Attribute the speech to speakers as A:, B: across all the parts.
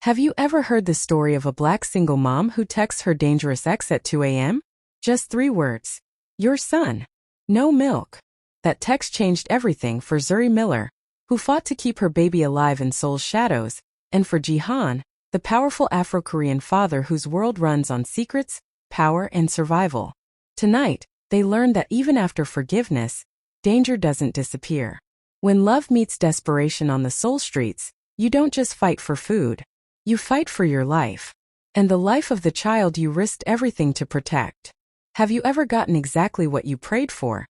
A: Have you ever heard the story of a black single mom who texts her dangerous ex at 2 a.m.? Just 3 words. Your son. No milk. That text changed everything for Zuri Miller, who fought to keep her baby alive in Seoul's shadows, and for Jihan, the powerful Afro-Korean father whose world runs on secrets, power, and survival. Tonight, they learned that even after forgiveness, danger doesn't disappear. When love meets desperation on the Seoul streets, you don't just fight for food. You fight for your life. And the life of the child you risked everything to protect. Have you ever gotten exactly what you prayed for?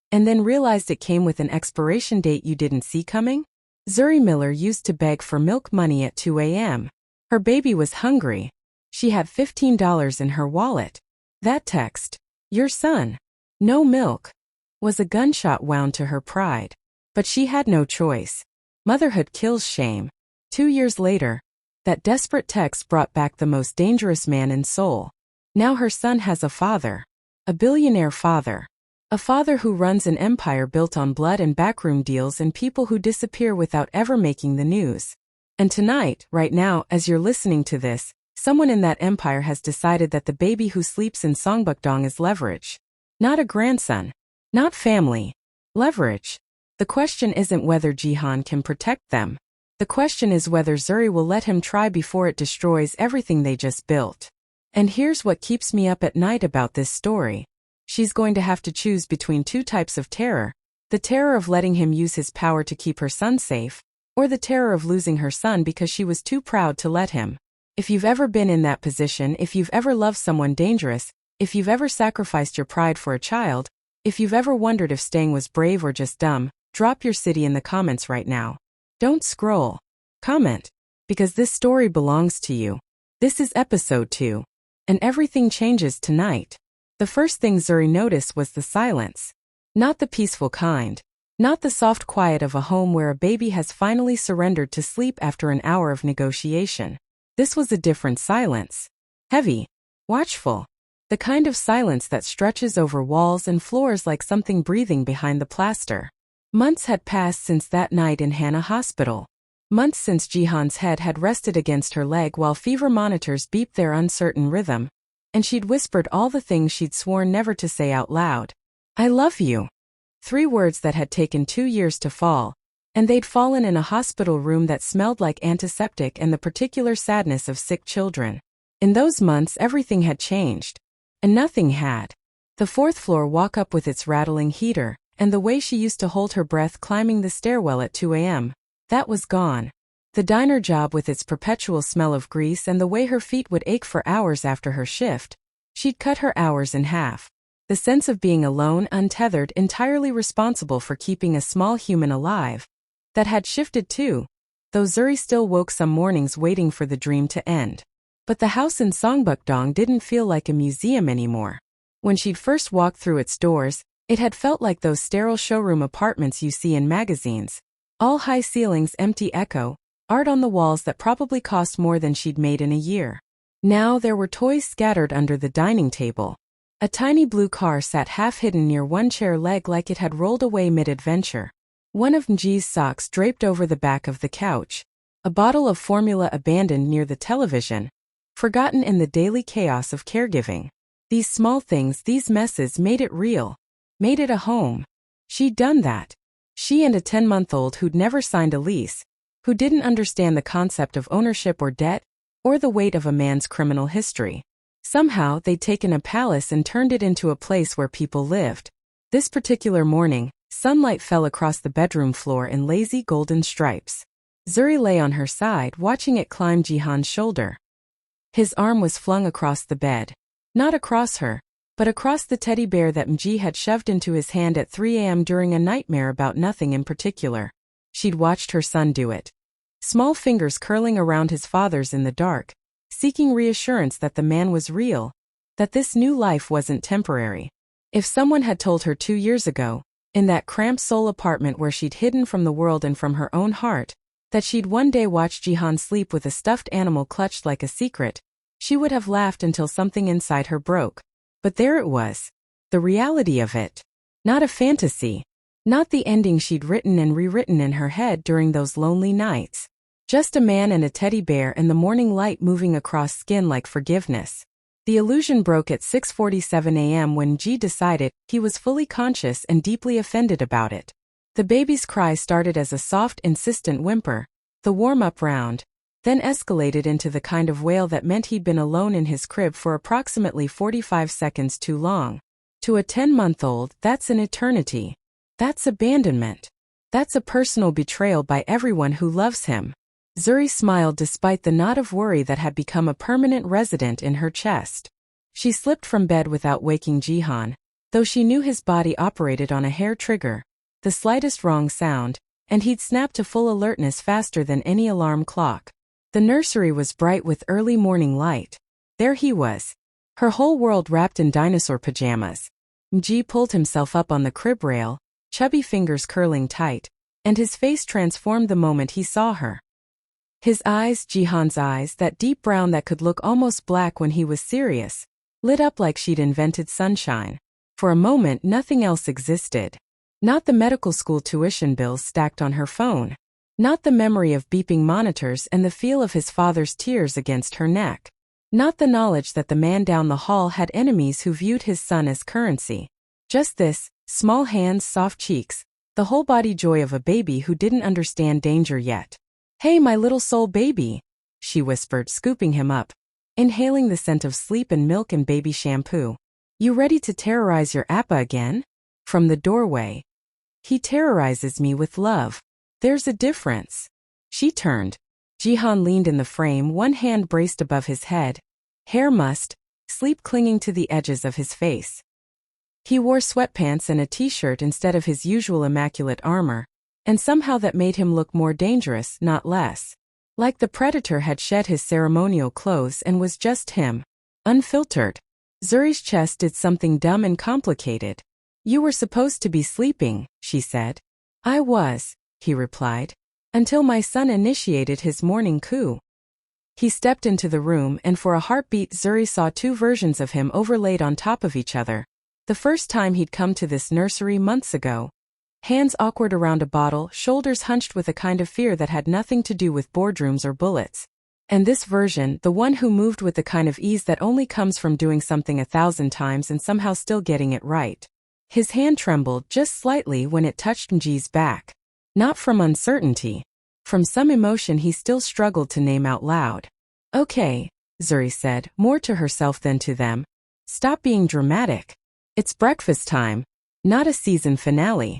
A: And then realized it came with an expiration date you didn't see coming? Zuri Miller used to beg for milk money at 2 a.m. Her baby was hungry. She had $15 in her wallet. That text, your son, no milk, was a gunshot wound to her pride. But she had no choice. Motherhood kills shame. 2 years later, that desperate text brought back the most dangerous man in Seoul. Now her son has a father. A billionaire father. A father who runs an empire built on blood and backroom deals and people who disappear without ever making the news. And tonight, right now, as you're listening to this, someone in that empire has decided that the baby who sleeps in Songbukdong is leverage. Not a grandson. Not family. Leverage. The question isn't whether Jihan can protect them. The question is whether Zuri will let him try before it destroys everything they just built. And here's what keeps me up at night about this story. She's going to have to choose between 2 types of terror. The terror of letting him use his power to keep her son safe, or the terror of losing her son because she was too proud to let him. If you've ever been in that position, if you've ever loved someone dangerous, if you've ever sacrificed your pride for a child, if you've ever wondered if staying was brave or just dumb, drop your city in the comments right now. Don't scroll. Comment. Because this story belongs to you. This is episode 2. And everything changes tonight. The first thing Zuri noticed was the silence. Not the peaceful kind. Not the soft quiet of a home where a baby has finally surrendered to sleep after an hour of negotiation. This was a different silence. Heavy. Watchful. The kind of silence that stretches over walls and floors like something breathing behind the plaster. Months had passed since that night in Hana Hospital. Months since Jihan's head had rested against her leg while fever monitors beeped their uncertain rhythm. And she'd whispered all the things she'd sworn never to say out loud. I love you. 3 words that had taken 2 years to fall. And they'd fallen in a hospital room that smelled like antiseptic and the particular sadness of sick children. In those months everything had changed. And nothing had. The 4th floor walk-up with its rattling heater, and the way she used to hold her breath climbing the stairwell at 2 a.m., that was gone. The diner job with its perpetual smell of grease and the way her feet would ache for hours after her shift. She'd cut her hours in half. The sense of being alone, untethered, entirely responsible for keeping a small human alive. That had shifted too, though Zuri still woke some mornings waiting for the dream to end. But the house in Songbukdong didn't feel like a museum anymore. When she'd first walked through its doors, it had felt like those sterile showroom apartments you see in magazines. All high ceilings, empty echo, art on the walls that probably cost more than she'd made in a year. Now there were toys scattered under the dining table. A tiny blue car sat half-hidden near one chair leg like it had rolled away mid-adventure. One of Mji's socks draped over the back of the couch. A bottle of formula abandoned near the television. Forgotten in the daily chaos of caregiving. These small things, these messes made it real. Made it a home. She'd done that. She and a 10-month-old who'd never signed a lease, who didn't understand the concept of ownership or debt, or the weight of a man's criminal history. Somehow, they'd taken a palace and turned it into a place where people lived. This particular morning, sunlight fell across the bedroom floor in lazy golden stripes. Zuri lay on her side, watching it climb Jihan's shoulder. His arm was flung across the bed. Not across her, but across the teddy bear that Mji had shoved into his hand at 3 a.m. during a nightmare about nothing in particular. She'd watched her son do it. Small fingers curling around his father's in the dark, seeking reassurance that the man was real, that this new life wasn't temporary. If someone had told her 2 years ago, in that cramped Seoul apartment where she'd hidden from the world and from her own heart, that she'd one day watch Jihan sleep with a stuffed animal clutched like a secret, she would have laughed until something inside her broke. But there it was. The reality of it. Not a fantasy. Not the ending she'd written and rewritten in her head during those lonely nights. Just a man and a teddy bear and the morning light moving across skin like forgiveness. The illusion broke at 6:47 a.m. when Ji decided he was fully conscious and deeply offended about it. The baby's cry started as a soft, insistent whimper, the warm-up round, then escalated into the kind of wail that meant he'd been alone in his crib for approximately 45 seconds too long. To a 10-month-old, that's an eternity. That's abandonment. That's a personal betrayal by everyone who loves him. Zuri smiled despite the knot of worry that had become a permanent resident in her chest. She slipped from bed without waking Jihan, though she knew his body operated on a hair trigger, the slightest wrong sound, and he'd snap to full alertness faster than any alarm clock. The nursery was bright with early morning light. There he was, her whole world wrapped in dinosaur pajamas. Ji pulled himself up on the crib rail, chubby fingers curling tight, and his face transformed the moment he saw her. His eyes, Jihan's eyes, that deep brown that could look almost black when he was serious, lit up like she'd invented sunshine. For a moment nothing else existed. Not the medical school tuition bills stacked on her phone. Not the memory of beeping monitors and the feel of his father's tears against her neck. Not the knowledge that the man down the hall had enemies who viewed his son as currency. Just this, small hands, soft cheeks, the whole body joy of a baby who didn't understand danger yet. "Hey, my little soul baby," she whispered, scooping him up, inhaling the scent of sleep and milk and baby shampoo. "You ready to terrorize your appa again?" From the doorway. "He terrorizes me with love. There's a difference." She turned. Jihan leaned in the frame, one hand braced above his head, hair mussed, sleep clinging to the edges of his face. He wore sweatpants and a t-shirt instead of his usual immaculate armor, and somehow that made him look more dangerous, not less. Like the predator had shed his ceremonial clothes and was just him, unfiltered. Zuri's chest did something dumb and complicated. "You were supposed to be sleeping," she said. "I was," he replied, "until my son initiated his morning coup." He stepped into the room and for a heartbeat Zuri saw two versions of him overlaid on top of each other. The first time he'd come to this nursery months ago. Hands awkward around a bottle, shoulders hunched with a kind of fear that had nothing to do with boardrooms or bullets. And this version, the one who moved with the kind of ease that only comes from doing something 1,000 times and somehow still getting it right. His hand trembled just slightly when it touched Mji's back. Not from uncertainty. From some emotion he still struggled to name out loud. "Okay," Zuri said, more to herself than to them. "Stop being dramatic. It's breakfast time, not a season finale."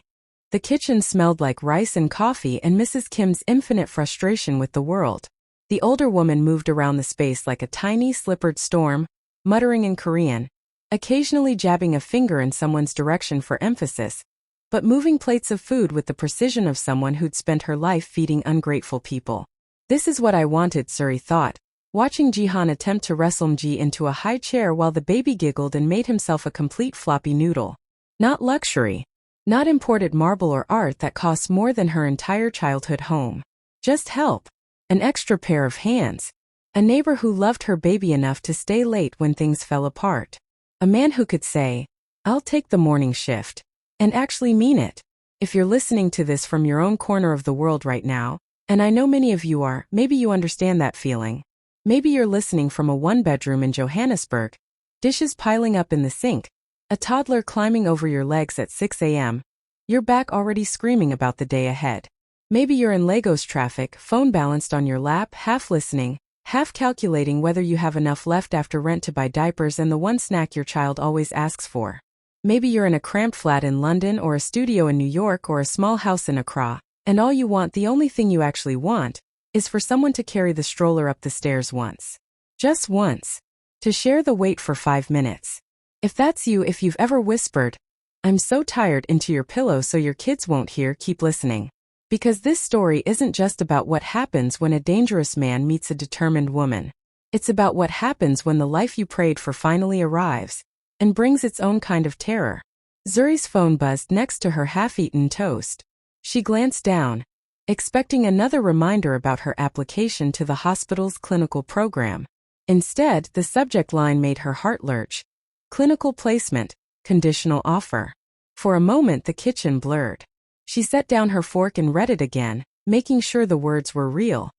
A: The kitchen smelled like rice and coffee and Mrs. Kim's infinite frustration with the world. The older woman moved around the space like a tiny, slippered storm, muttering in Korean, occasionally jabbing a finger in someone's direction for emphasis, but moving plates of food with the precision of someone who'd spent her life feeding ungrateful people. "This is what I wanted," Zuri thought, watching Jihan attempt to wrestle Mji into a high chair while the baby giggled and made himself a complete floppy noodle. Not luxury. Not imported marble or art that costs more than her entire childhood home. Just help. An extra pair of hands. A neighbor who loved her baby enough to stay late when things fell apart. A man who could say, "I'll take the morning shift," and actually mean it. If you're listening to this from your own corner of the world right now, and I know many of you are, maybe you understand that feeling. Maybe you're listening from a one-bedroom in Johannesburg, dishes piling up in the sink, a toddler climbing over your legs at 6 a.m., your back already screaming about the day ahead. Maybe you're in Lagos traffic, phone balanced on your lap, half listening, half calculating whether you have enough left after rent to buy diapers and the one snack your child always asks for. Maybe you're in a cramped flat in London or a studio in New York or a small house in Accra, and all you want, the only thing you actually want, is for someone to carry the stroller up the stairs once. Just once. To share the weight for 5 minutes. If that's you, if you've ever whispered, "I'm so tired," into your pillow so your kids won't hear, keep listening. Because this story isn't just about what happens when a dangerous man meets a determined woman. It's about what happens when the life you prayed for finally arrives, and brings its own kind of terror. Zuri's phone buzzed next to her half-eaten toast. She glanced down, expecting another reminder about her application to the hospital's clinical program. Instead, the subject line made her heart lurch. Clinical placement, conditional offer. For a moment the kitchen blurred. She set down her fork and read it again, making sure the words were real.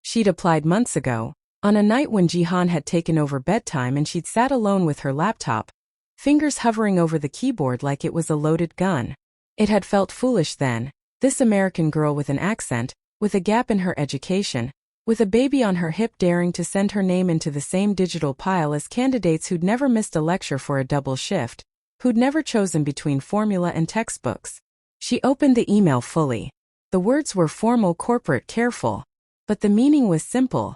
A: She'd applied months ago, on a night when Jihan had taken over bedtime and she'd sat alone with her laptop, fingers hovering over the keyboard like it was a loaded gun. It had felt foolish then, this American girl with an accent, with a gap in her education, with a baby on her hip daring to send her name into the same digital pile as candidates who'd never missed a lecture for a double shift, who'd never chosen between formula and textbooks. She opened the email fully. The words were formal, corporate, careful. But the meaning was simple.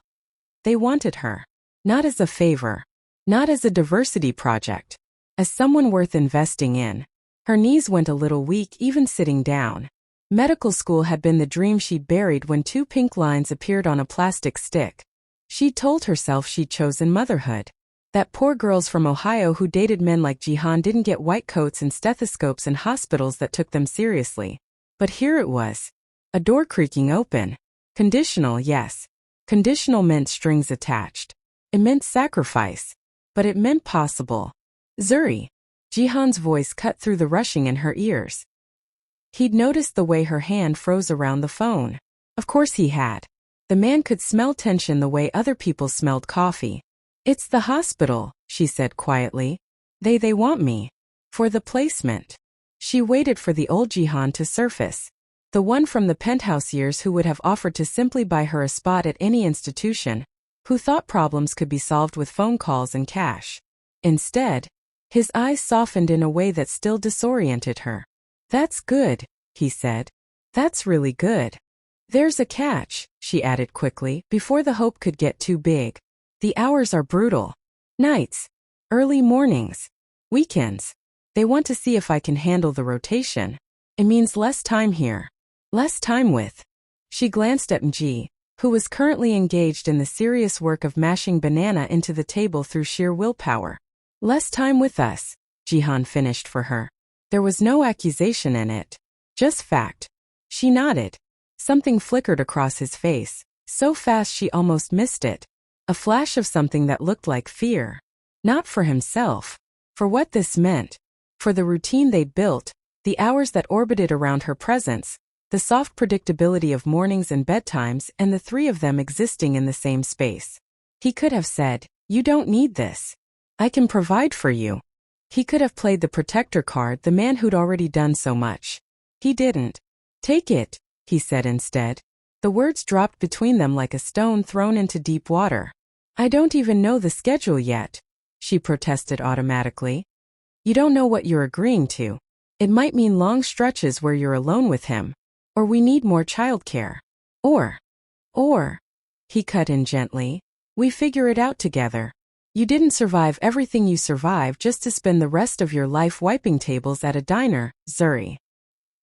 A: They wanted her. Not as a favor. Not as a diversity project. As someone worth investing in. Her knees went a little weak even sitting down. Medical school had been the dream she'd buried when 2 pink lines appeared on a plastic stick. She'd told herself she'd chosen motherhood. That poor girls from Ohio who dated men like Jihan didn't get white coats and stethoscopes and hospitals that took them seriously. But here it was. A door creaking open. Conditional, yes. Conditional meant strings attached. It meant sacrifice. But it meant possible. Zuri. Jihan's voice cut through the rushing in her ears. He'd noticed the way her hand froze around the phone. Of course he had. The man could smell tension the way other people smelled coffee. "It's the hospital," she said quietly. They want me. For the placement." She waited for the old Jihan to surface. The one from the penthouse years who would have offered to simply buy her a spot at any institution, who thought problems could be solved with phone calls and cash. Instead, his eyes softened in a way that still disoriented her. "That's good," he said. "That's really good. There's a catch," she added quickly, before the hope could get too big. "The hours are brutal. Nights. Early mornings. Weekends. They want to see if I can handle the rotation. It means less time here. Less time with." She glanced at Mji, who was currently engaged in the serious work of mashing banana into the table through sheer willpower. "Less time with us," Jihan finished for her. There was no accusation in it. Just fact. She nodded. Something flickered across his face, so fast she almost missed it. A flash of something that looked like fear. Not for himself. For what this meant. For the routine they'd built, the hours that orbited around her presence, the soft predictability of mornings and bedtimes, and the 3 of them existing in the same space. He could have said, "You don't need this. I can provide for you." He could have played the protector card, the man who'd already done so much. He didn't. "Take it," he said instead. The words dropped between them like a stone thrown into deep water. "I don't even know the schedule yet," she protested automatically. "You don't know what you're agreeing to. It might mean long stretches where you're alone with him. Or we need more childcare. Or, he cut in gently, we figure it out together. You didn't survive everything you survived just to spend the rest of your life wiping tables at a diner, Zuri."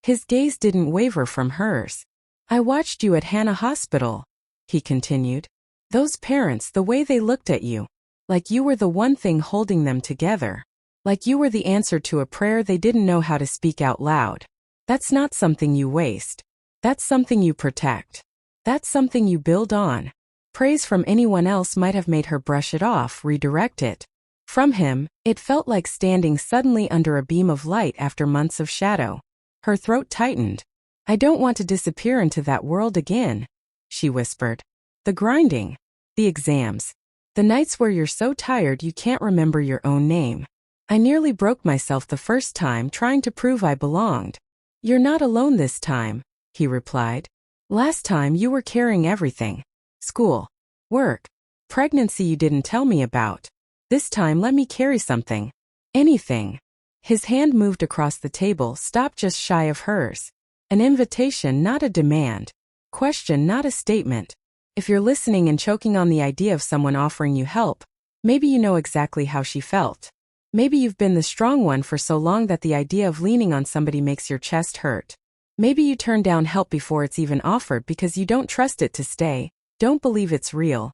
A: His gaze didn't waver from hers. "I watched you at Hannah Hospital," he continued. "Those parents, the way they looked at you. Like you were the one thing holding them together. Like you were the answer to a prayer they didn't know how to speak out loud. That's not something you waste. That's something you protect. That's something you build on." Praise from anyone else might have made her brush it off, redirect it. From him, it felt like standing suddenly under a beam of light after months of shadow. Her throat tightened. "I don't want to disappear into that world again," she whispered. "The grinding. The exams. The nights where you're so tired you can't remember your own name. I nearly broke myself the first time trying to prove I belonged." "You're not alone this time," he replied. "Last time you were carrying everything. School. Work. Pregnancy you didn't tell me about. This time let me carry something. Anything." His hand moved across the table, stopped just shy of hers. An invitation, not a demand. Question, not a statement. If you're listening and choking on the idea of someone offering you help, maybe you know exactly how she felt. Maybe you've been the strong one for so long that the idea of leaning on somebody makes your chest hurt. Maybe you turn down help before it's even offered because you don't trust it to stay, don't believe it's real,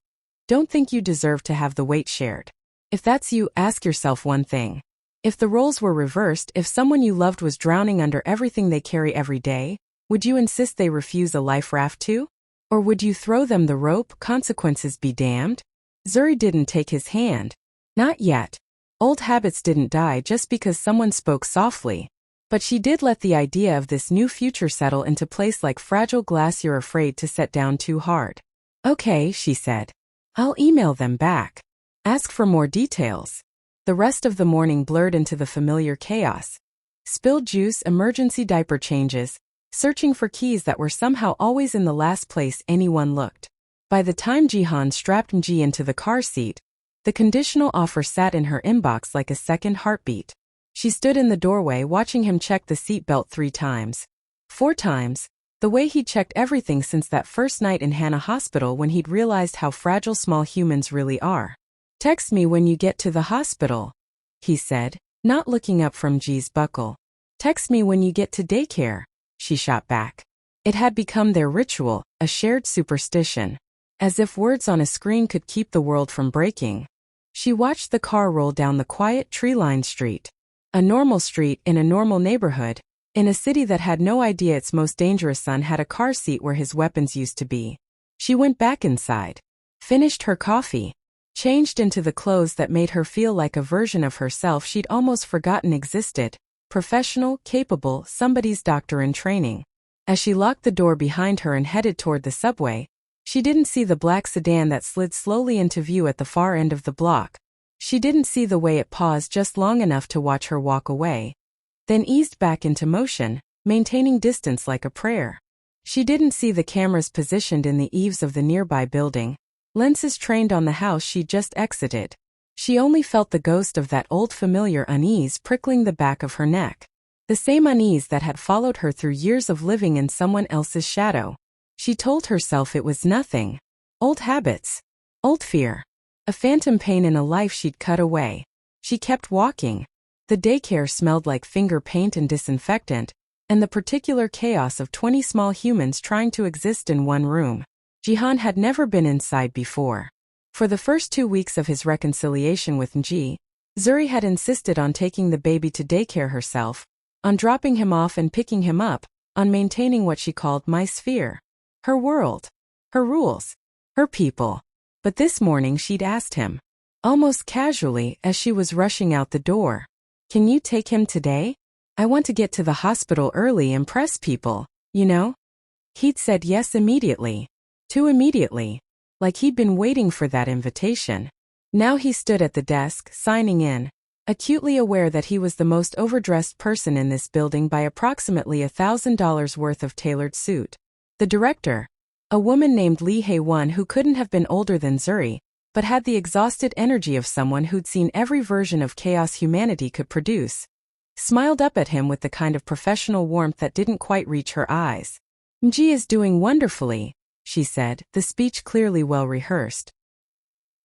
A: don't think you deserve to have the weight shared. If that's you, ask yourself one thing. If the roles were reversed, if someone you loved was drowning under everything they carry every day, would you insist they refuse a life raft too? Or would you throw them the rope, consequences be damned? Zuri didn't take his hand. Not yet. Old habits didn't die just because someone spoke softly. But she did let the idea of this new future settle into place like fragile glass you're afraid to set down too hard. Okay, she said. I'll email them back. Ask for more details. The rest of the morning blurred into the familiar chaos. Spilled juice, emergency diaper changes, searching for keys that were somehow always in the last place anyone looked. By the time Jihan strapped Mji into the car seat, the conditional offer sat in her inbox like a second heartbeat. She stood in the doorway watching him check the seatbelt 3 times. 4 times, the way he'd checked everything since that first night in Hana Hospital when he'd realized how fragile small humans really are. Text me when you get to the hospital, he said, not looking up from G's buckle. Text me when you get to daycare, she shot back. It had become their ritual, a shared superstition. As if words on a screen could keep the world from breaking. She watched the car roll down the quiet, tree-lined street. A normal street in a normal neighborhood, in a city that had no idea its most dangerous son had a car seat where his weapons used to be. She went back inside, finished her coffee, changed into the clothes that made her feel like a version of herself she'd almost forgotten existed, professional, capable, somebody's doctor in training. As she locked the door behind her and headed toward the subway, she didn't see the black sedan that slid slowly into view at the far end of the block. She didn't see the way it paused just long enough to watch her walk away, then eased back into motion, maintaining distance like a prayer. She didn't see the cameras positioned in the eaves of the nearby building, lenses trained on the house she'd just exited. She only felt the ghost of that old familiar unease prickling the back of her neck. The same unease that had followed her through years of living in someone else's shadow. She told herself it was nothing. Old habits. Old fear. A phantom pain in a life she'd cut away. She kept walking. The daycare smelled like finger paint and disinfectant, and the particular chaos of 20 small humans trying to exist in one room. Jihan had never been inside before. For the first 2 weeks of his reconciliation with Mji, Zuri had insisted on taking the baby to daycare herself, on dropping him off and picking him up, on maintaining what she called my sphere. Her world. Her rules. Her people. But this morning she'd asked him, almost casually as she was rushing out the door, "Can you take him today? I want to get to the hospital early and impress people, you know?" He'd said yes immediately. Too immediately. Like he'd been waiting for that invitation. Now he stood at the desk, signing in, acutely aware that he was the most overdressed person in this building by approximately $1,000 worth of tailored suit. The director, a woman named Lee Hae-won who couldn't have been older than Zuri, but had the exhausted energy of someone who'd seen every version of chaos humanity could produce, smiled up at him with the kind of professional warmth that didn't quite reach her eyes. "Mji is doing wonderfully," she said, the speech clearly well rehearsed.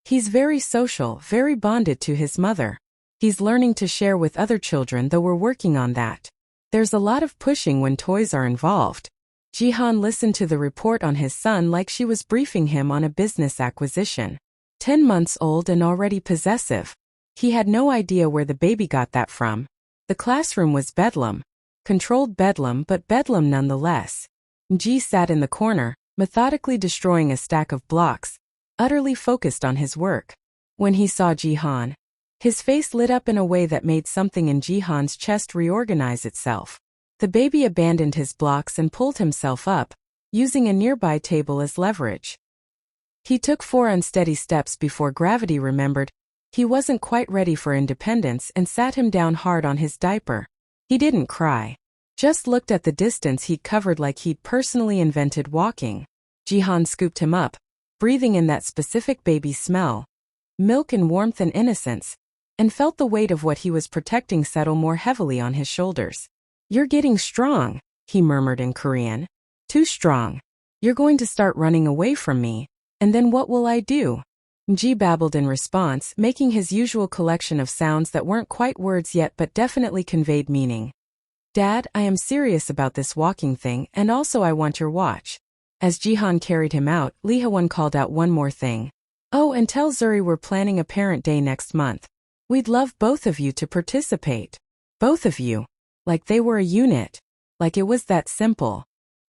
A: "He's very social, very bonded to his mother. He's learning to share with other children, though we're working on that. There's a lot of pushing when toys are involved." Jihan listened to the report on his son like she was briefing him on a business acquisition. 10 months old and already possessive. He had no idea where the baby got that from. The classroom was bedlam. Controlled bedlam, but bedlam nonetheless. Mji sat in the corner, methodically destroying a stack of blocks, utterly focused on his work. When he saw Jihan, his face lit up in a way that made something in Jihan's chest reorganize itself. The baby abandoned his blocks and pulled himself up, using a nearby table as leverage. He took 4 unsteady steps before gravity remembered he wasn't quite ready for independence and sat him down hard on his diaper. He didn't cry. Just looked at the distance he'd covered like he'd personally invented walking. Jihan scooped him up, breathing in that specific baby smell, milk and warmth and innocence, and felt the weight of what he was protecting settle more heavily on his shoulders. "You're getting strong," he murmured in Korean. "Too strong. You're going to start running away from me, and then what will I do?" Mji babbled in response, making his usual collection of sounds that weren't quite words yet but definitely conveyed meaning. "Dad, I am serious about this walking thing, and also I want your watch." As Jihan carried him out, Lee Hae-won called out one more thing. "Oh, and tell Zuri we're planning a parent day next month. We'd love both of you to participate." Both of you. Like they were a unit. Like it was that simple.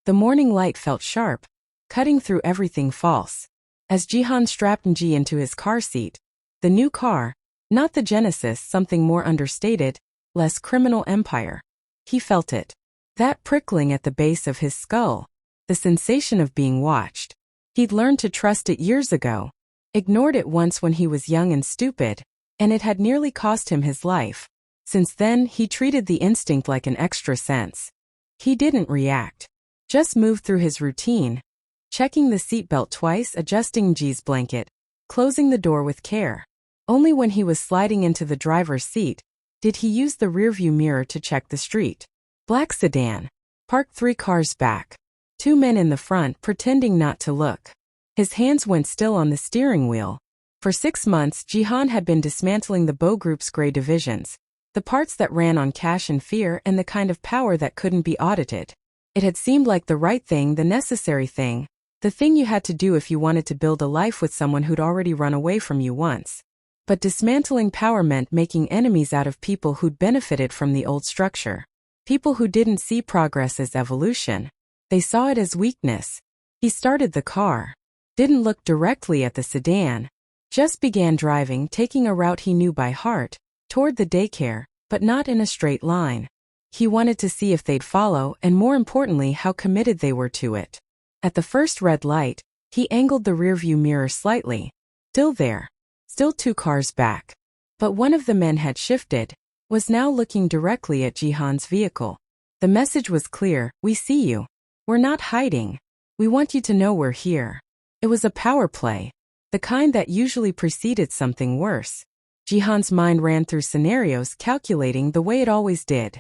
A: The morning light felt sharp, cutting through everything false. As Jihan strapped Mji into his car seat, the new car, not the Genesis, something more understated, less criminal empire. He felt it. That prickling at the base of his skull. The sensation of being watched. He'd learned to trust it years ago. Ignored it once when he was young and stupid, and it had nearly cost him his life. Since then, he treated the instinct like an extra sense. He didn't react. Just moved through his routine, checking the seatbelt twice, adjusting G's blanket, closing the door with care. Only when he was sliding into the driver's seat did he use the rearview mirror to check the street. Black sedan. Parked 3 cars back. 2 men in the front pretending not to look. His hands went still on the steering wheel. For 6 months, Jihan had been dismantling the Bo Group's gray divisions, the parts that ran on cash and fear and the kind of power that couldn't be audited. It had seemed like the right thing, the necessary thing, the thing you had to do if you wanted to build a life with someone who'd already run away from you once. But dismantling power meant making enemies out of people who'd benefited from the old structure. People who didn't see progress as evolution. They saw it as weakness. He started the car. Didn't look directly at the sedan. Just began driving, taking a route he knew by heart, toward the daycare, but not in a straight line. He wanted to see if they'd follow, and more importantly, how committed they were to it. At the first red light, he angled the rearview mirror slightly. Still there. Still 2 cars back. But one of the men had shifted, was now looking directly at Jihan's vehicle. The message was clear: we see you. We're not hiding. We want you to know we're here. It was a power play. The kind that usually preceded something worse. Jihan's mind ran through scenarios, calculating the way it always did.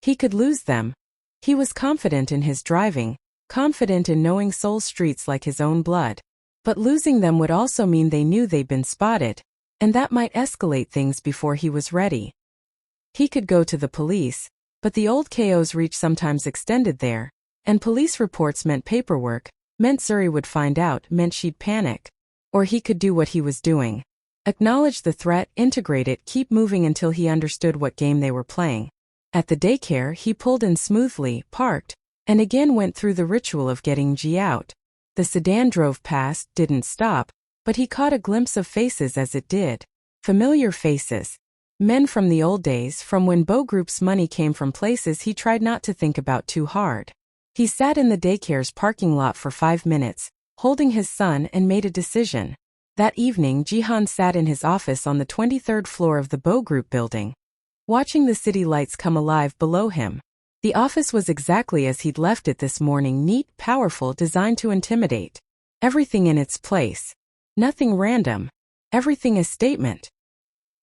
A: He could lose them. He was confident in his driving, confident in knowing Seoul streets like his own blood. But losing them would also mean they knew they'd been spotted, and that might escalate things before he was ready. He could go to the police, but the old KO's reach sometimes extended there, and police reports meant paperwork, meant Zuri would find out, meant she'd panic. Or he could do what he was doing. Acknowledge the threat, integrate it, keep moving until he understood what game they were playing. At the daycare, he pulled in smoothly, parked, and again went through the ritual of getting G out. The sedan drove past, didn't stop, but he caught a glimpse of faces as it did. Familiar faces. Men from the old days, from when Bo Group's money came from places he tried not to think about too hard. He sat in the daycare's parking lot for 5 minutes, holding his son, and made a decision. That evening, Jihan sat in his office on the 23rd floor of the Bo Group building, watching the city lights come alive below him. The office was exactly as he'd left it this morning, neat, powerful, designed to intimidate. Everything in its place. Nothing random. Everything a statement.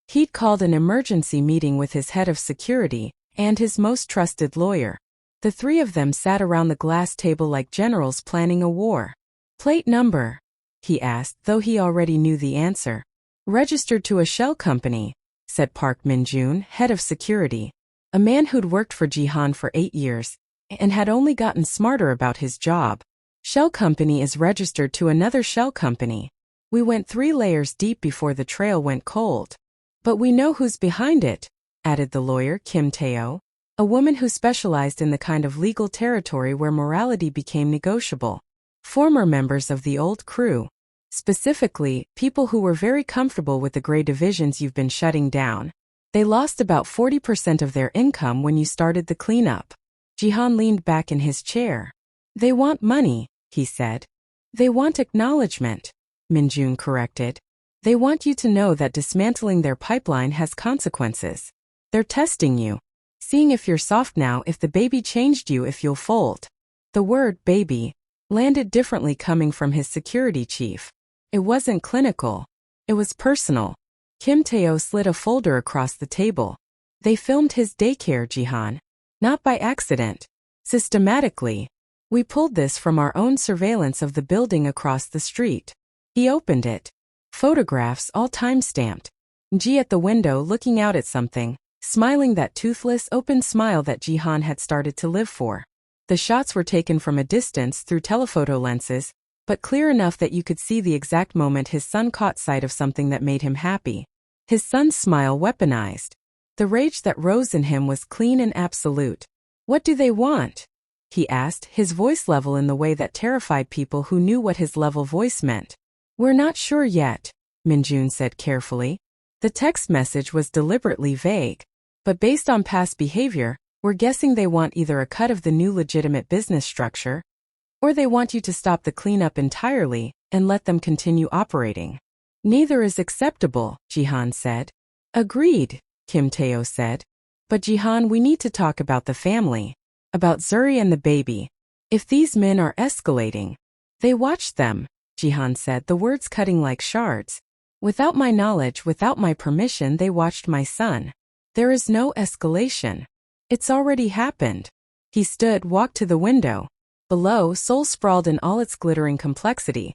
A: He'd called an emergency meeting with his head of security and his most trusted lawyer. The 3 of them sat around the glass table like generals planning a war. Plate number? He asked, though he already knew the answer. Registered to a shell company, said Park Min-jun, head of security, a man who'd worked for Jihan for 8 years and had only gotten smarter about his job. Shell company is registered to another shell company. We went 3 layers deep before the trail went cold. But we know who's behind it, added the lawyer, Kim Tae-oh, a woman who specialized in the kind of legal territory where morality became negotiable. Former members of the old crew. Specifically, people who were very comfortable with the gray divisions you've been shutting down. They lost about 40% of their income when you started the cleanup. Jihan leaned back in his chair. They want money, he said. They want acknowledgement, Min-jun corrected. They want you to know that dismantling their pipeline has consequences. They're testing you. Seeing if you're soft now, if the baby changed you, if you'll fold. The word baby landed differently coming from his security chief. It wasn't clinical. It was personal. Kim Tae-oh slid a folder across the table. They filmed his daycare, Jihan. Not by accident. Systematically. We pulled this from our own surveillance of the building across the street. He opened it. Photographs all time-stamped. Ji at the window looking out at something, smiling that toothless, open smile that Jihan had started to live for. The shots were taken from a distance through telephoto lenses, but clear enough that you could see the exact moment his son caught sight of something that made him happy. His son's smile weaponized. The rage that rose in him was clean and absolute. What do they want? He asked, his voice level in the way that terrified people who knew what his level voice meant. We're not sure yet, Min-jun said carefully. The text message was deliberately vague. But based on past behavior, we're guessing they want either a cut of the new legitimate business structure or they want you to stop the cleanup entirely and let them continue operating. Neither is acceptable, Jihan said. Agreed, Kim Tae-oh said. But Jihan, we need to talk about the family. About Zuri and the baby. If these men are escalating. They watched them, Jihan said, the words cutting like shards. Without my knowledge, without my permission, they watched my son. There is no escalation. It's already happened. He stood, walked to the window. Below, Seoul sprawled in all its glittering complexity.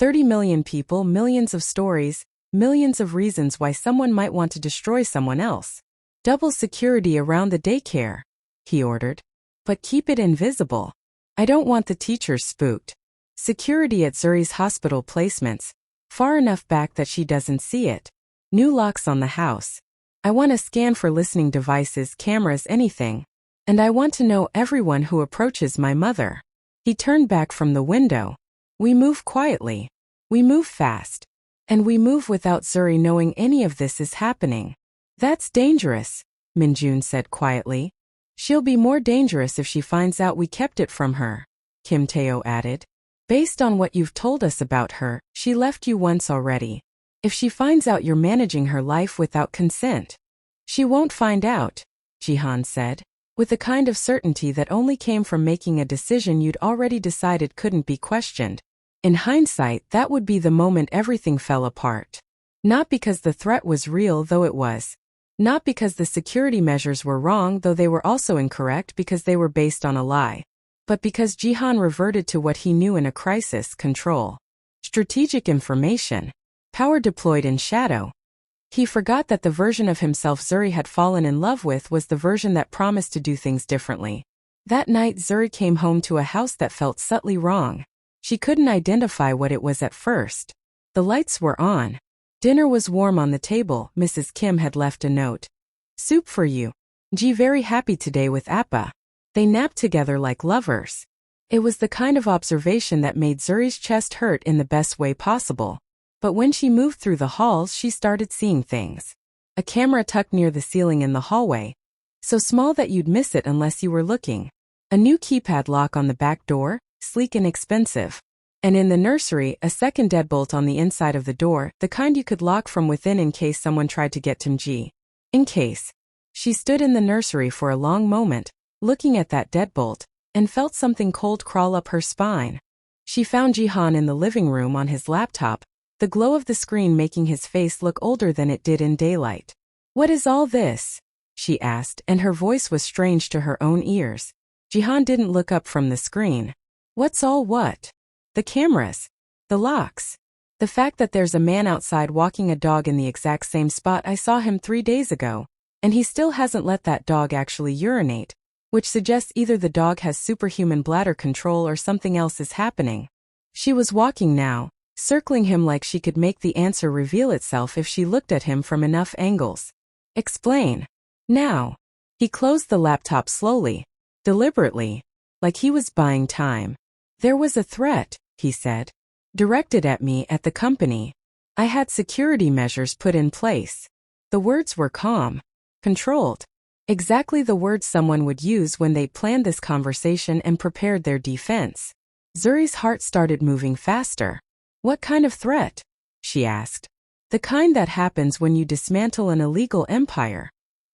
A: 30 million people, millions of stories, millions of reasons why someone might want to destroy someone else. Double security around the daycare, he ordered. But keep it invisible. I don't want the teachers spooked. Security at Zuri's hospital placements, far enough back that she doesn't see it. New locks on the house. I want a scan for listening devices, cameras, anything. And I want to know everyone who approaches my mother. He turned back from the window. We move quietly. We move fast. And we move without Zuri knowing any of this is happening. That's dangerous, Minjun said quietly. She'll be more dangerous if she finds out we kept it from her, Kim Tae-oh added. Based on what you've told us about her, she left you once already. If she finds out you're managing her life without consent. She won't find out, Jihan said, with a kind of certainty that only came from making a decision you'd already decided couldn't be questioned. In hindsight, that would be the moment everything fell apart. Not because the threat was real, though it was. Not because the security measures were wrong, though they were also incorrect because they were based on a lie. But because Jihan reverted to what he knew in a crisis: control. Strategic information. Power deployed in shadow. He forgot that the version of himself Zuri had fallen in love with was the version that promised to do things differently. That night Zuri came home to a house that felt subtly wrong. She couldn't identify what it was at first. The lights were on. Dinner was warm on the table. Mrs. Kim had left a note. Soup for you. Ji very happy today with Appa. They napped together like lovers. It was the kind of observation that made Zuri's chest hurt in the best way possible. But when she moved through the halls, she started seeing things. A camera tucked near the ceiling in the hallway. So small that you'd miss it unless you were looking. A new keypad lock on the back door, sleek and expensive. And in the nursery, a second deadbolt on the inside of the door, the kind you could lock from within in case someone tried to get to Ji. In case. She stood in the nursery for a long moment, looking at that deadbolt, and felt something cold crawl up her spine. She found Jihan in the living room on his laptop, the glow of the screen making his face look older than it did in daylight. What is all this? She asked, and her voice was strange to her own ears. Jihan didn't look up from the screen. What's all what? The cameras. The locks. The fact that there's a man outside walking a dog in the exact same spot I saw him 3 days ago, and he still hasn't let that dog actually urinate, which suggests either the dog has superhuman bladder control or something else is happening. She was walking now, circling him like she could make the answer reveal itself if she looked at him from enough angles. Explain. Now. He closed the laptop slowly, deliberately, like he was buying time. There was a threat, he said. Directed at me, at the company. I had security measures put in place. The words were calm. Controlled. Exactly the words someone would use when they planned this conversation and prepared their defense. Zuri's heart started moving faster. What kind of threat? She asked. The kind that happens when you dismantle an illegal empire.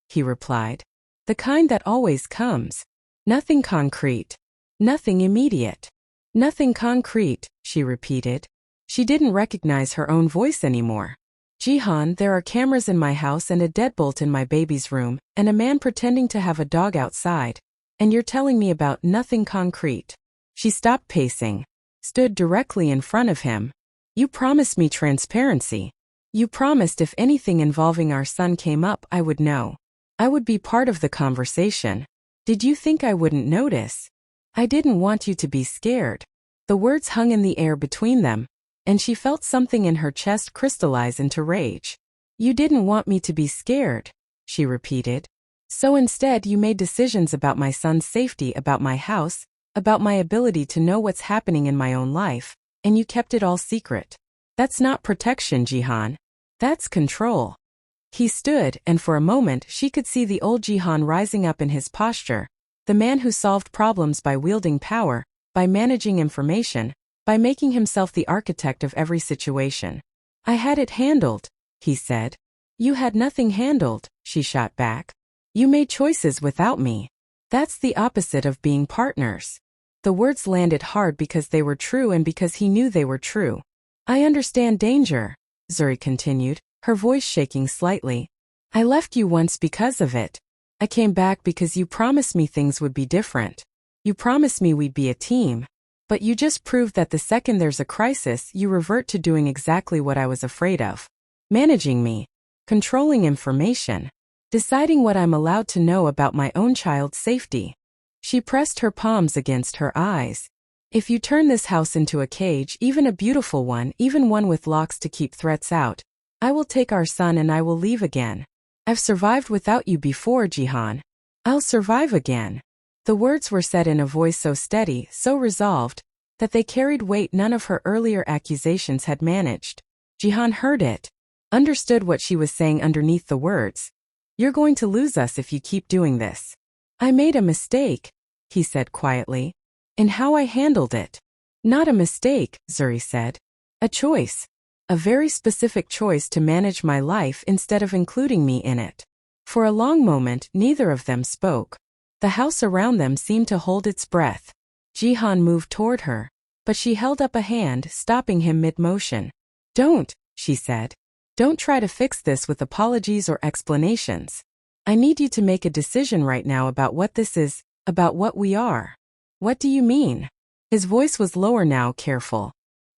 A: He replied. The kind that always comes. Nothing concrete. Nothing immediate. Nothing concrete, she repeated. She didn't recognize her own voice anymore. Jihan, there are cameras in my house and a deadbolt in my baby's room, and a man pretending to have a dog outside. And you're telling me about nothing concrete. She stopped pacing, stood directly in front of him. You promised me transparency. You promised if anything involving our son came up, I would know. I would be part of the conversation. Did you think I wouldn't notice? I didn't want you to be scared. The words hung in the air between them, and she felt something in her chest crystallize into rage. You didn't want me to be scared, she repeated. So instead you made decisions about my son's safety, about my house, about my ability to know what's happening in my own life, and you kept it all secret. That's not protection, Jihan. That's control. He stood, and for a moment she could see the old Jihan rising up in his posture, the man who solved problems by wielding power, by managing information, by making himself the architect of every situation. I had it handled, he said. You had nothing handled, she shot back. You made choices without me. That's the opposite of being partners. The words landed hard because they were true and because he knew they were true. I understand danger, Zuri continued, her voice shaking slightly. I left you once because of it. I came back because you promised me things would be different. You promised me we'd be a team. But you just proved that the second there's a crisis, you revert to doing exactly what I was afraid of. Managing me. Controlling information. Deciding what I'm allowed to know about my own child's safety. She pressed her palms against her eyes. If you turn this house into a cage, even a beautiful one, even one with locks to keep threats out, I will take our son and I will leave again. I've survived without you before, Jihan. I'll survive again. The words were said in a voice so steady, so resolved, that they carried weight none of her earlier accusations had managed. Jihan heard it, understood what she was saying underneath the words. You're going to lose us if you keep doing this. I made a mistake, he said quietly, in how I handled it. Not a mistake, Zuri said. A choice. A very specific choice to manage my life instead of including me in it. For a long moment, neither of them spoke. The house around them seemed to hold its breath. Jihan moved toward her, but she held up a hand, stopping him mid-motion. Don't, she said. Don't try to fix this with apologies or explanations. I need you to make a decision right now about what this is, about what we are. What do you mean? His voice was lower now, careful.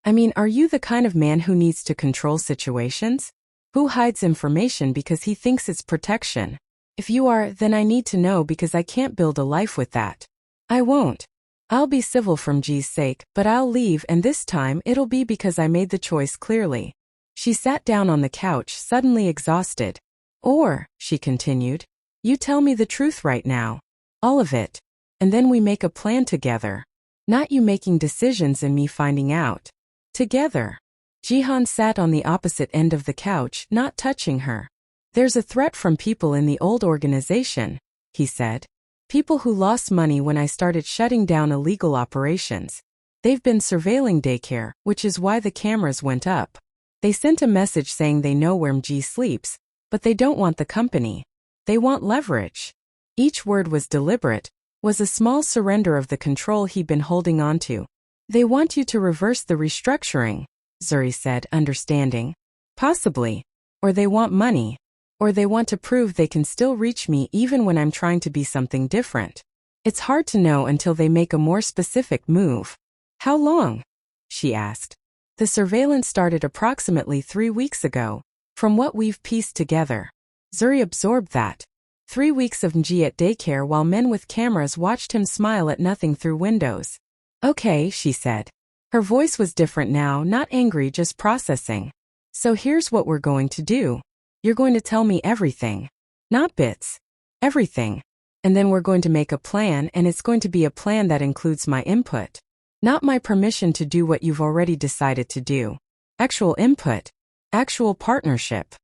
A: I mean, are you the kind of man who needs to control situations? Who hides information because he thinks it's protection? If you are, then I need to know because I can't build a life with that. I won't. I'll be civil from G's sake, but I'll leave, and this time it'll be because I made the choice clearly. She sat down on the couch, suddenly exhausted. Or, she continued, you tell me the truth right now. All of it. And then we make a plan together. Not you making decisions and me finding out. Together. Jihan sat on the opposite end of the couch, not touching her. There's a threat from people in the old organization, he said. People who lost money when I started shutting down illegal operations. They've been surveilling daycare, which is why the cameras went up. They sent a message saying they know where MG sleeps, but they don't want the company. They want leverage. Each word was deliberate, was a small surrender of the control he'd been holding on to. They want you to reverse the restructuring, Zuri said, understanding. Possibly. Or they want money. Or they want to prove they can still reach me even when I'm trying to be something different. It's hard to know until they make a more specific move. How long? She asked. The surveillance started approximately 3 weeks ago, from what we've pieced together. Zuri absorbed that. 3 weeks of MG at daycare while men with cameras watched him smile at nothing through windows. Okay, she said. Her voice was different now, not angry, just processing. So here's what we're going to do. You're going to tell me everything. Not bits. Everything. And then we're going to make a plan, and it's going to be a plan that includes my input. Not my permission to do what you've already decided to do. Actual input. Actual partnership.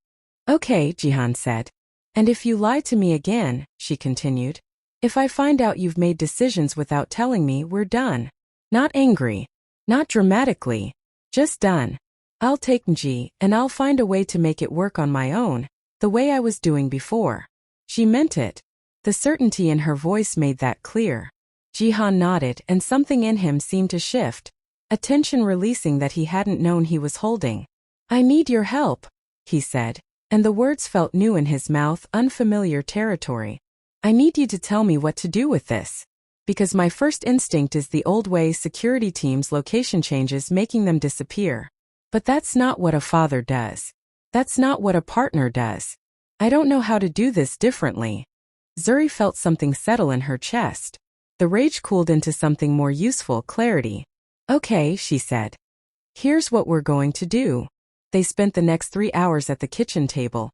A: Okay, Jihan said. And if you lie to me again, she continued. If I find out you've made decisions without telling me, we're done. Not angry. Not dramatically. Just done. I'll take MG, and I'll find a way to make it work on my own, the way I was doing before. She meant it. The certainty in her voice made that clear. Jihan nodded, and something in him seemed to shift, a tension releasing that he hadn't known he was holding. I need your help, he said, and the words felt new in his mouth, unfamiliar territory. I need you to tell me what to do with this. Because my first instinct is the old way, security teams, location changes, making them disappear. But that's not what a father does. That's not what a partner does. I don't know how to do this differently. Zuri felt something settle in her chest. The rage cooled into something more useful, clarity. Okay, she said. Here's what we're going to do. They spent the next 3 hours at the kitchen table.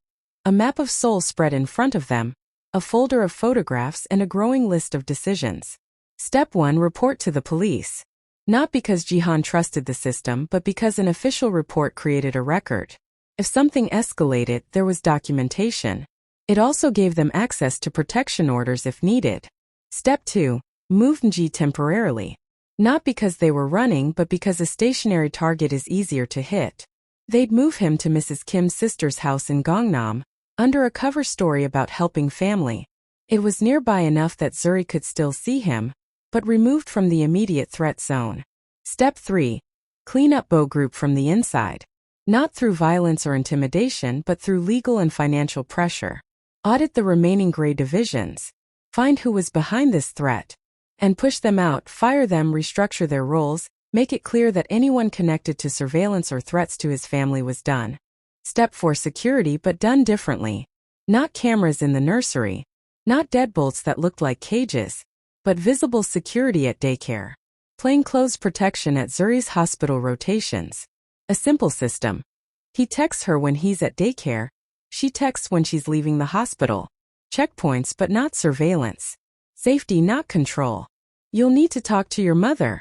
A: A map of Seoul spread in front of them, a folder of photographs and a growing list of decisions. Step 1, report to the police. Not because Jihan trusted the system, but because an official report created a record. If something escalated, there was documentation. It also gave them access to protection orders if needed. Step 2, move MG temporarily. Not because they were running, but because a stationary target is easier to hit. They'd move him to Mrs. Kim's sister's house in Gangnam, under a cover story about helping family. It was nearby enough that Zuri could still see him, but removed from the immediate threat zone. Step 3. Clean up Bo Group from the inside. Not through violence or intimidation, but through legal and financial pressure. Audit the remaining gray divisions. Find who was behind this threat. And push them out, fire them, restructure their roles, make it clear that anyone connected to surveillance or threats to his family was done. Step 4. Security, but done differently. Not cameras in the nursery. Not deadbolts that looked like cages. But visible security at daycare. Plainclothes protection at Zuri's hospital rotations. A simple system. He texts her when he's at daycare. She texts when she's leaving the hospital. Checkpoints, but not surveillance. Safety, not control. You'll need to talk to your mother,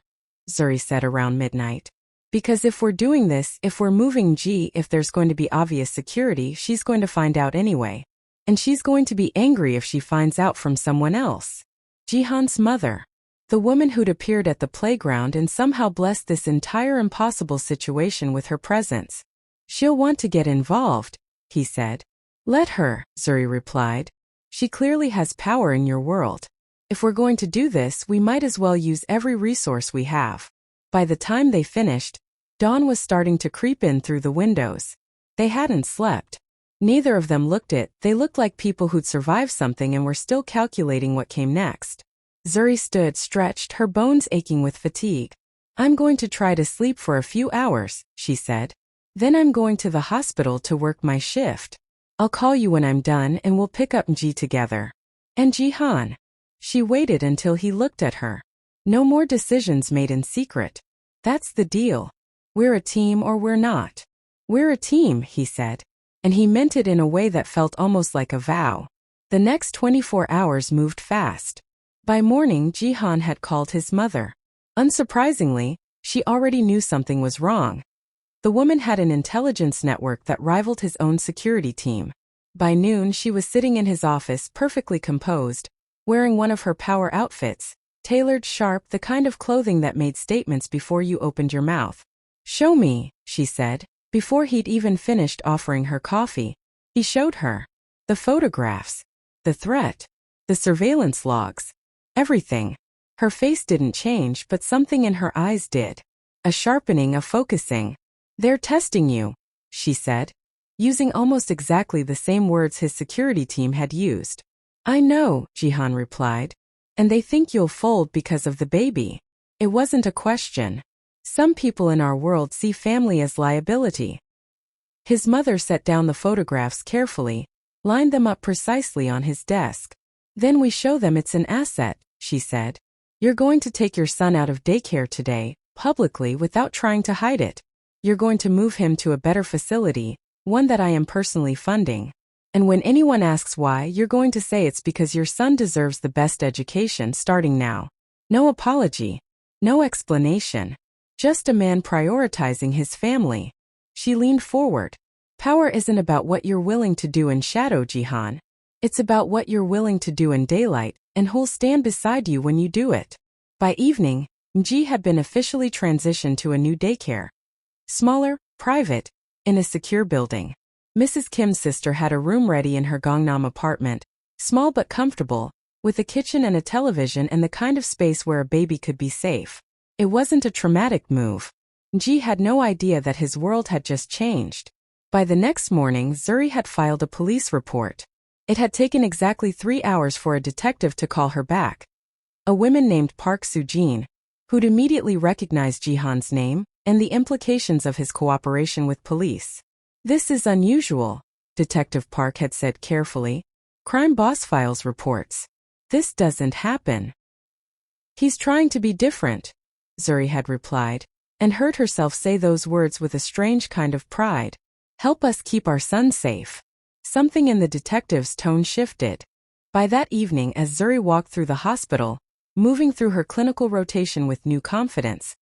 A: Zuri said around midnight. Because if we're doing this, if we're moving G, if there's going to be obvious security, she's going to find out anyway. And she's going to be angry if she finds out from someone else. Jihan's mother. The woman who'd appeared at the playground and somehow blessed this entire impossible situation with her presence. She'll want to get involved, he said. Let her, Zuri replied. She clearly has power in your world. If we're going to do this, we might as well use every resource we have. By the time they finished, dawn was starting to creep in through the windows. They hadn't slept. Neither of them looked it. They looked like people who'd survived something and were still calculating what came next. Zuri stood stretched, her bones aching with fatigue. I'm going to try to sleep for a few hours, she said. Then I'm going to the hospital to work my shift. I'll call you when I'm done and we'll pick up Ji together. And Jihan. She waited until he looked at her. No more decisions made in secret. That's the deal. We're a team or we're not. We're a team, he said. And he meant it in a way that felt almost like a vow. The next 24 hours moved fast. By morning, Jihan had called his mother. Unsurprisingly, she already knew something was wrong. The woman had an intelligence network that rivaled his own security team. By noon, she was sitting in his office, perfectly composed, wearing one of her power outfits, tailored sharp, the kind of clothing that made statements before you opened your mouth. Show me, she said, before he'd even finished offering her coffee. He showed her. The photographs. The threat. The surveillance logs. Everything. Her face didn't change, but something in her eyes did. A sharpening, a focusing. They're testing you, she said, using almost exactly the same words his security team had used. I know, Jihan replied. And they think you'll fold because of the baby. It wasn't a question. Some people in our world see family as liability. His mother set down the photographs carefully, lined them up precisely on his desk. Then we show them it's an asset, she said. You're going to take your son out of daycare today, publicly, without trying to hide it. You're going to move him to a better facility, one that I am personally funding. And when anyone asks why, you're going to say it's because your son deserves the best education starting now. No apology. No explanation. Just a man prioritizing his family. She leaned forward. Power isn't about what you're willing to do in shadow, Jihan. It's about what you're willing to do in daylight, and who'll stand beside you when you do it. By evening, Ji had been officially transitioned to a new daycare. Smaller, private, in a secure building. Mrs. Kim's sister had a room ready in her Gangnam apartment, small but comfortable, with a kitchen and a television and the kind of space where a baby could be safe. It wasn't a traumatic move. Ji had no idea that his world had just changed. By the next morning, Zuri had filed a police report. It had taken exactly 3 hours for a detective to call her back. A woman named Park Soo-jin, who'd immediately recognized Jihan's name and the implications of his cooperation with police. This is unusual, Detective Park had said carefully. Crime Boss Files reports. This doesn't happen. He's trying to be different, Zuri had replied, and heard herself say those words with a strange kind of pride. Help us keep our son safe. Something in the detective's tone shifted. By that evening, as Zuri walked through the hospital, moving through her clinical rotation with new confidence,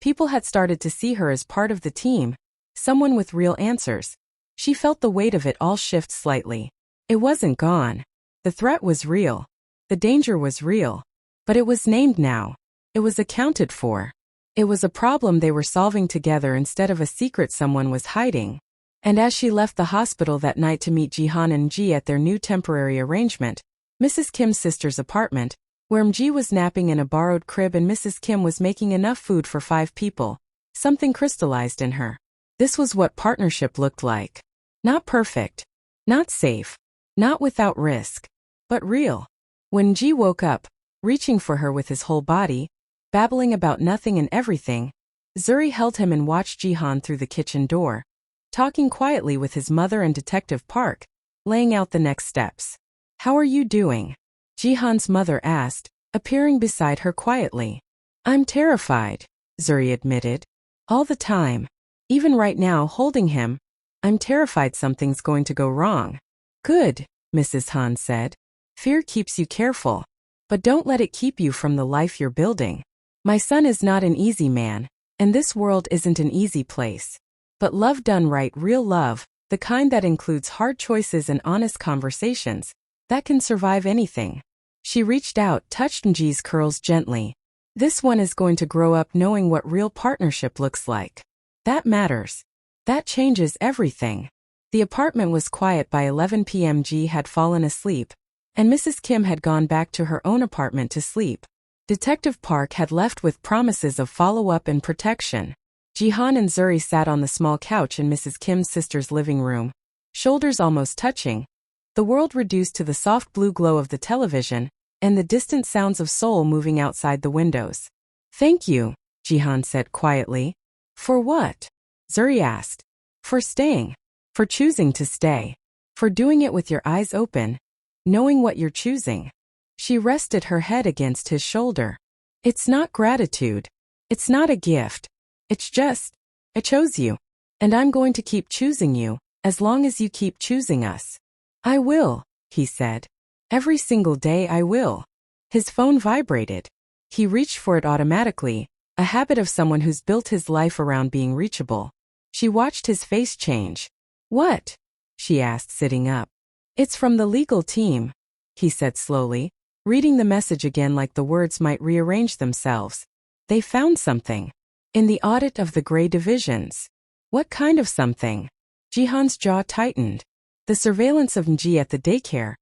A: people had started to see her as part of the team, someone with real answers. She felt the weight of it all shift slightly. It wasn't gone. The threat was real. The danger was real. But it was named now. It was accounted for. It was a problem they were solving together instead of a secret someone was hiding. And as she left the hospital that night to meet Jihan and Ji at their new temporary arrangement, Mrs. Kim's sister's apartment, where Ji was napping in a borrowed crib and Mrs. Kim was making enough food for 5 people, something crystallized in her. This was what partnership looked like. Not perfect. Not safe. Not without risk. But real. When Ji woke up, reaching for her with his whole body, babbling about nothing and everything, Zuri held him and watched Jihan through the kitchen door, talking quietly with his mother and Detective Park, laying out the next steps. "How are you doing?" Jihan's mother asked, appearing beside her quietly. "I'm terrified," Zuri admitted. "All the time. Even right now holding him, I'm terrified something's going to go wrong." "Good," Mrs. Han said. "Fear keeps you careful. But don't let it keep you from the life you're building. My son is not an easy man, and this world isn't an easy place. But love done right, real love, the kind that includes hard choices and honest conversations, that can survive anything." She reached out, touched Nji's curls gently. "This one is going to grow up knowing what real partnership looks like. That matters. That changes everything." The apartment was quiet by 11 p.m. Ji had fallen asleep, and Mrs. Kim had gone back to her own apartment to sleep. Detective Park had left with promises of follow-up and protection. Jihan and Zuri sat on the small couch in Mrs. Kim's sister's living room, shoulders almost touching, the world reduced to the soft blue glow of the television and the distant sounds of Seoul moving outside the windows. "Thank you," Jihan said quietly. "For what?" Zuri asked. "For staying. For choosing to stay. For doing it with your eyes open, knowing what you're choosing." She rested her head against his shoulder. "It's not gratitude. It's not a gift. It's just, I chose you. And I'm going to keep choosing you, as long as you keep choosing us." "I will," he said. "Every single day I will." His phone vibrated. He reached for it automatically, a habit of someone who's built his life around being reachable. She watched his face change. "What?" she asked, sitting up. "It's from the legal team," he said slowly, reading the message again like the words might rearrange themselves. "They found something. In the audit of the gray divisions." "What kind of something?" Jihan's jaw tightened. "The surveillance of Nji at the daycare.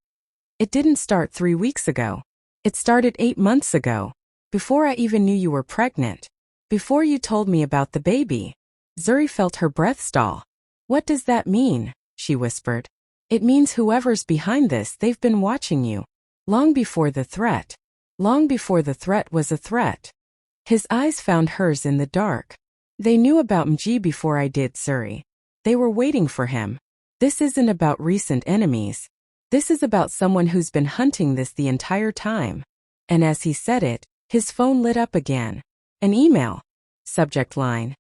A: It didn't start 3 weeks ago. It started 8 months ago. Before I even knew you were pregnant. Before you told me about the baby." Zuri felt her breath stall. "What does that mean?" she whispered. "It means whoever's behind this, they've been watching you. Long before the threat. Long before the threat was a threat." His eyes found hers in the dark. "They knew about Nji before I did, Zuri. They were waiting for him. This isn't about recent enemies. This is about someone who's been hunting this the entire time." And as he said it, his phone lit up again. An email. Subject line: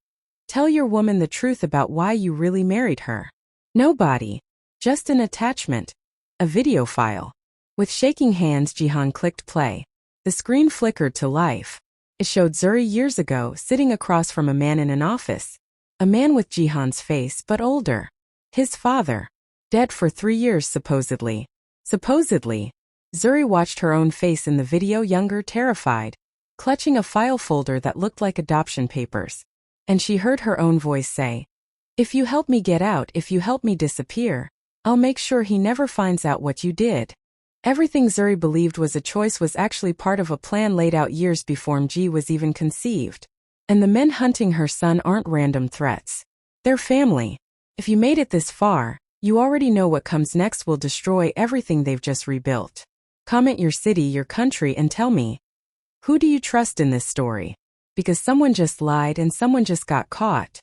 A: "Tell your woman the truth about why you really married her." Nobody. Just an attachment. A video file. With shaking hands, Jihan clicked play. The screen flickered to life. It showed Zuri years ago, sitting across from a man in an office. A man with Jihan's face, but older. His father. Dead for 3 years, supposedly. Supposedly. Zuri watched her own face in the video, younger, terrified, clutching a file folder that looked like adoption papers. And she heard her own voice say, "If you help me get out, if you help me disappear, I'll make sure he never finds out what you did." Everything Zuri believed was a choice was actually part of a plan laid out years before Nji was even conceived. And the men hunting her son aren't random threats. They're family. If you made it this far, you already know what comes next will destroy everything they've just rebuilt. Comment your city, your country, and tell me, who do you trust in this story? Because someone just lied and someone just got caught.